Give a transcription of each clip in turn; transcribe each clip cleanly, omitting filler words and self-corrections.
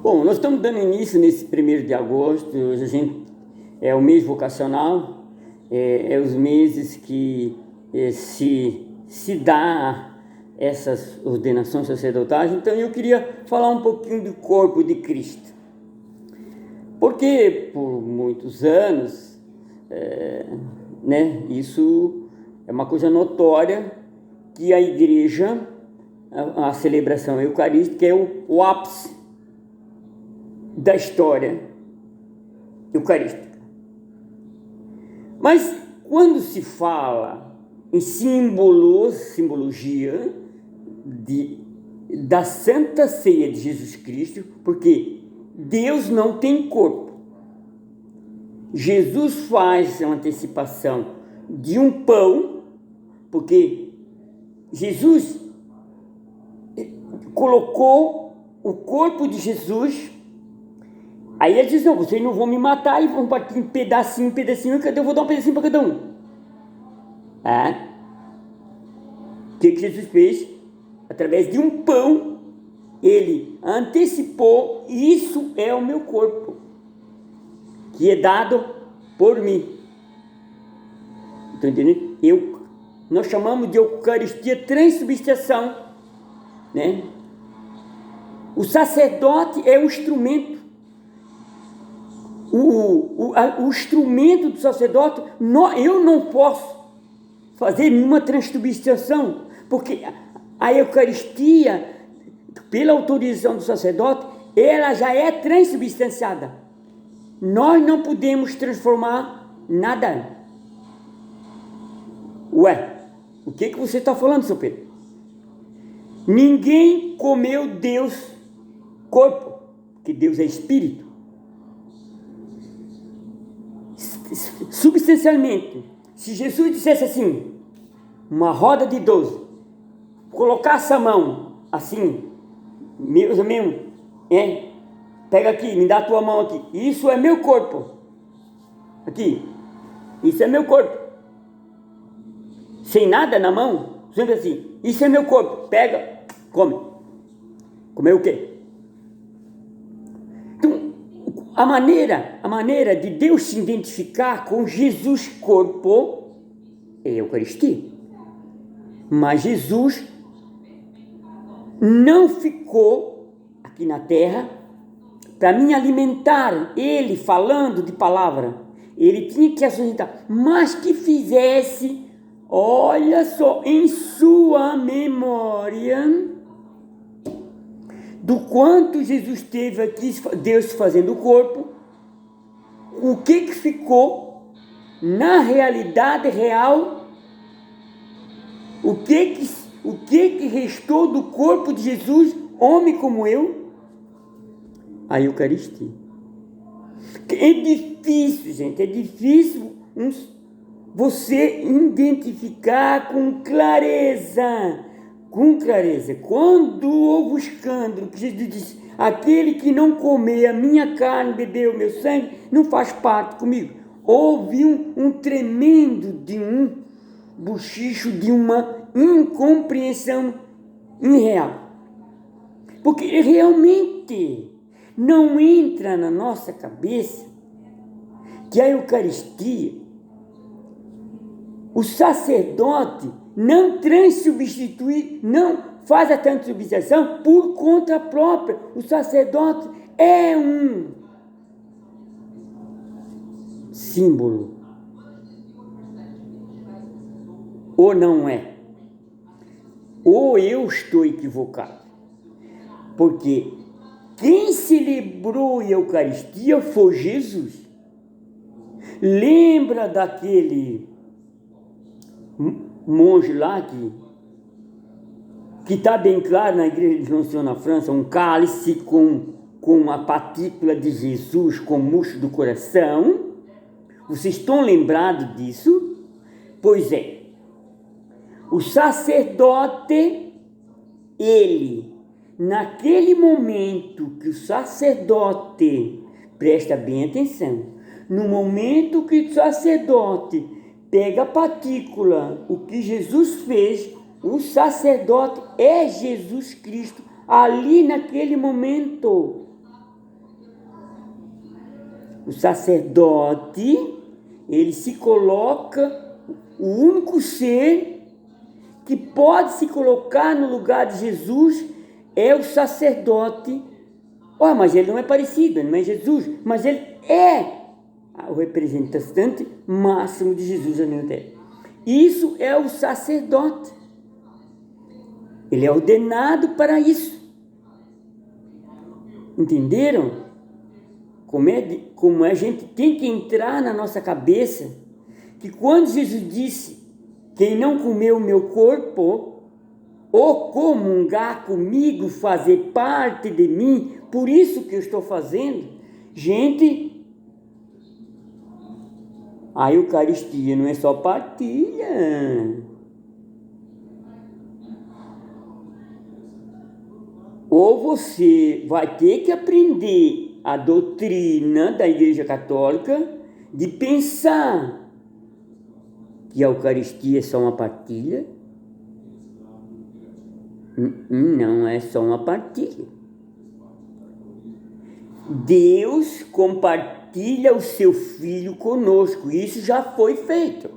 Bom, nós estamos dando início nesse 1º de agosto. Hoje a gente é o mês vocacional, é os meses que se dá essas ordenações sacerdotais. Então eu queria falar um pouquinho do corpo de Cristo, porque por muitos anos, isso é uma coisa notória, que a igreja, a celebração eucarística é o ápice da história eucarística. Mas quando se fala em simbologia da Santa Ceia de Jesus Cristo, porque Deus não tem corpo, Jesus faz uma antecipação de um pão, porque Jesus colocou o corpo de Jesus. Aí ele diz: não, vocês não vão me matar e vão partir em pedacinho, cadê? Eu vou dar um pedacinho para cada um. O que Jesus fez? Através de um pão, ele antecipou: isso é o meu corpo, que é dado por mim. Estão entendendo? Nós chamamos de Eucaristia transubstanciação, né? O sacerdote é o instrumento. O instrumento do sacerdote, eu não posso fazer nenhuma transubstanciação, porque a Eucaristia, pela autorização do sacerdote, ela já é transubstanciada. Nós não podemos transformar nada. O que você está falando, seu Pedro? Ninguém comeu Deus corpo, porque Deus é espírito. Substancialmente, se Jesus dissesse assim, uma roda de 12, colocasse a mão assim, mesmo, pega aqui, me dá a tua mão aqui, isso é meu corpo, aqui, isso é meu corpo, sem nada na mão, sempre assim, isso é meu corpo, pega, come. Comer o quê? A maneira de Deus se identificar com Jesus corpo é a Eucaristia. Mas Jesus não ficou aqui na terra para me alimentar, ele falando de palavra. Ele tinha que assentar, mas que fizesse, olha só, em sua memória, do quanto Jesus esteve aqui, Deus fazendo o corpo, o que ficou na realidade real, o que restou do corpo de Jesus, homem como eu? A Eucaristia. É difícil, gente, você identificar com clareza. Quando houve o escândalo, que Jesus disse: aquele que não comer a minha carne, beber o meu sangue, não faz parte comigo. Houve um tremendo de um bochicho, de uma incompreensão irreal. Porque realmente não entra na nossa cabeça que a Eucaristia, o sacerdote não transubstitui, não faz a transubstanciação por conta própria. O sacerdote é um símbolo. Ou não é? Ou eu estou equivocado? Porque quem celebrou a Eucaristia foi Jesus. Lembra daquele monge lá que está bem claro na igreja de João Senhor na França, um cálice com a partícula de Jesus, com o murcho do coração. Vocês estão lembrados disso? Pois é, o sacerdote, ele, naquele momento que o sacerdote, presta bem atenção, no momento que o sacerdote pega a partícula, o que Jesus fez, o sacerdote é Jesus Cristo, ali naquele momento. O sacerdote, ele se coloca, o único ser que pode se colocar no lugar de Jesus é o sacerdote. Mas ele não é parecido, ele não é Jesus, mas ele é o representante máximo de Jesus na terra. Isso é o sacerdote. Ele é ordenado para isso. Entenderam? Como a gente tem que entrar na nossa cabeça que quando Jesus disse: quem não comeu o meu corpo, ou comungar comigo, fazer parte de mim, por isso que eu estou fazendo. Gente, a Eucaristia não é só partilha. Ou você vai ter que aprender a doutrina da Igreja Católica de pensar que a Eucaristia é só uma partilha. Não é só uma partilha. Deus compartilha o seu Filho conosco. Isso já foi feito.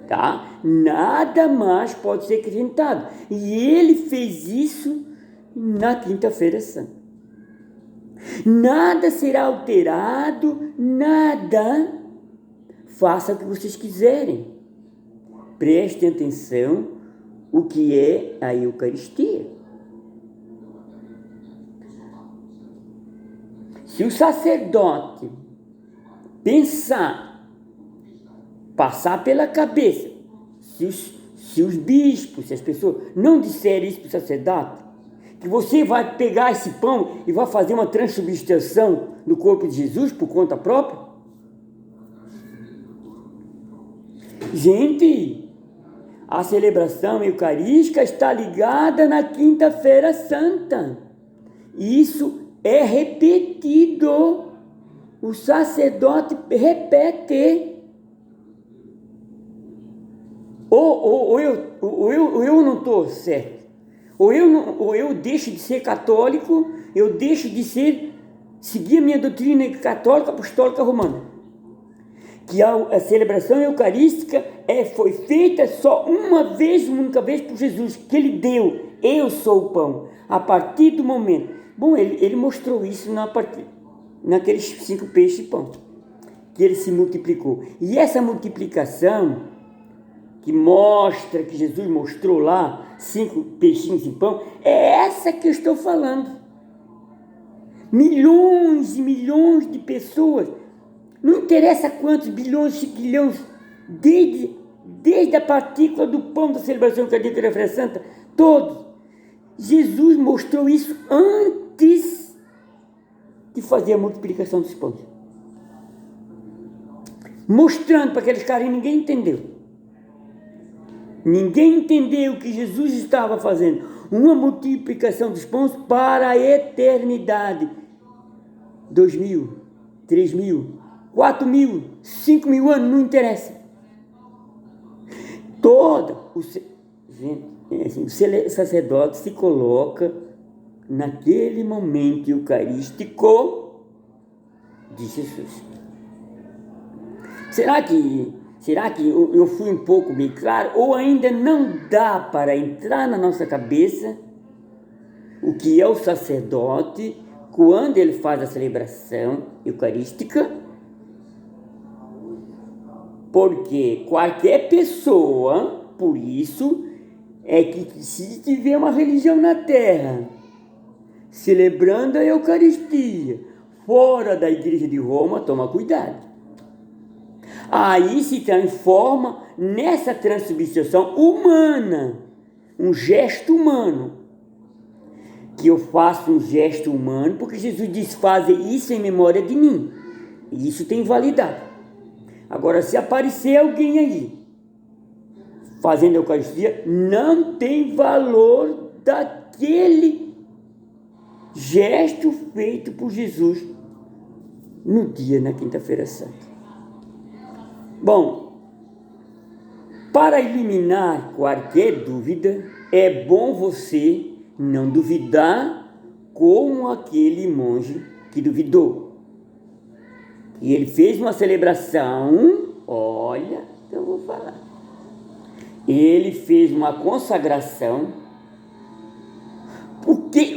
Tá? Nada mais pode ser acrescentado. E ele fez isso na Quinta-feira Santa. Nada será alterado, nada. Faça o que vocês quiserem. Prestem atenção o que é a Eucaristia. Se o sacerdote pensar, passar pela cabeça, se os bispos, se as pessoas não disserem isso para o sacerdote, que você vai pegar esse pão e vai fazer uma transubstanciação do corpo de Jesus por conta própria? Gente, a celebração eucarística está ligada na Quinta-feira Santa. Isso é repetido. O sacerdote repete. Ou eu não estou certo. Ou eu deixo de ser católico, eu deixo de seguir a minha doutrina católica apostólica romana. Que a celebração eucarística foi feita só uma vez, única vez por Jesus, que ele deu. Eu sou o pão. A partir do momento. Bom, ele mostrou isso naqueles 5 peixes e pão, que ele se multiplicou. E essa multiplicação, que mostra, que Jesus mostrou lá, 5 peixinhos e pão, é essa que eu estou falando. Milhões e milhões de pessoas, não interessa quantos bilhões e trilhões, desde a partícula do pão da celebração eucarística da Festa Santa, todos. Jesus mostrou isso antes de fazer a multiplicação dos pães. Mostrando para aqueles caras, ninguém entendeu. Ninguém entendeu o que Jesus estava fazendo. Uma multiplicação dos pães para a eternidade. 2.000, 3.000, 4.000, 5.000 anos, não interessa. O sacerdote se coloca naquele momento eucarístico de Jesus. Será que eu fui um pouco bem claro? Ou ainda não dá para entrar na nossa cabeça o que é o sacerdote quando ele faz a celebração eucarística? Porque qualquer pessoa, por isso, é que se tiver uma religião na terra, celebrando a Eucaristia, fora da Igreja de Roma, toma cuidado. Aí se transforma nessa transubstanciação humana, um gesto humano. Que eu faço um gesto humano, porque Jesus diz, fazer isso em memória de mim. E isso tem validade. Agora, se aparecer alguém aí, fazendo a Eucaristia, não tem valor daquele gesto feito por Jesus no dia, na Quinta-feira Santa. Bom, para eliminar qualquer dúvida, é bom você não duvidar como aquele monge que duvidou. E ele fez uma celebração, olha, eu vou falar. Ele fez uma consagração, porque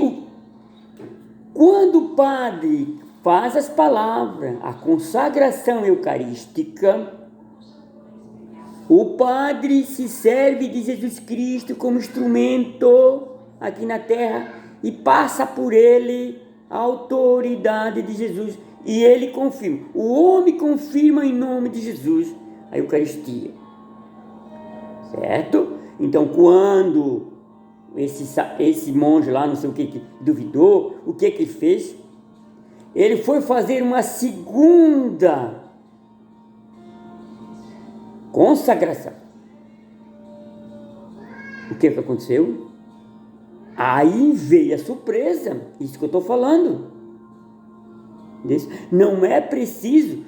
quando o padre faz as palavras, a consagração eucarística, o padre se serve de Jesus Cristo como instrumento aqui na terra e passa por ele a autoridade de Jesus. E ele confirma, o homem confirma em nome de Jesus a Eucaristia. Certo? Então, quando esse monge lá, não sei o que duvidou, o que ele fez? Ele foi fazer uma segunda consagração. O que aconteceu? Aí veio a surpresa, isso que eu estou falando. Não é preciso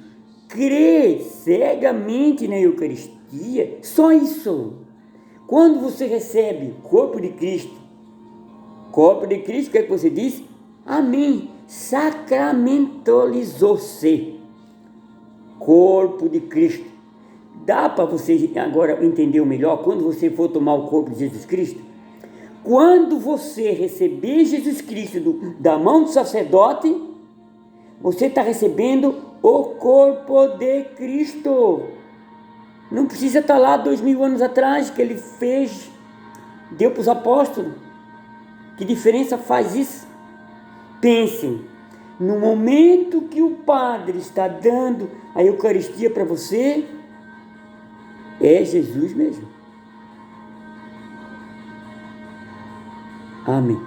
crer cegamente na Eucaristia, só isso. Quando você recebe o corpo de Cristo, o que é que você diz? Amém. Sacramentalizou-se. Corpo de Cristo. Dá para você agora entender melhor quando você for tomar o corpo de Jesus Cristo? Quando você receber Jesus Cristo da mão do sacerdote, você está recebendo o corpo de Cristo. Não precisa estar lá 2000 anos atrás que ele fez, deu para os apóstolos. Que diferença faz isso? Pensem, no momento que o padre está dando a Eucaristia para você, é Jesus mesmo. Amém.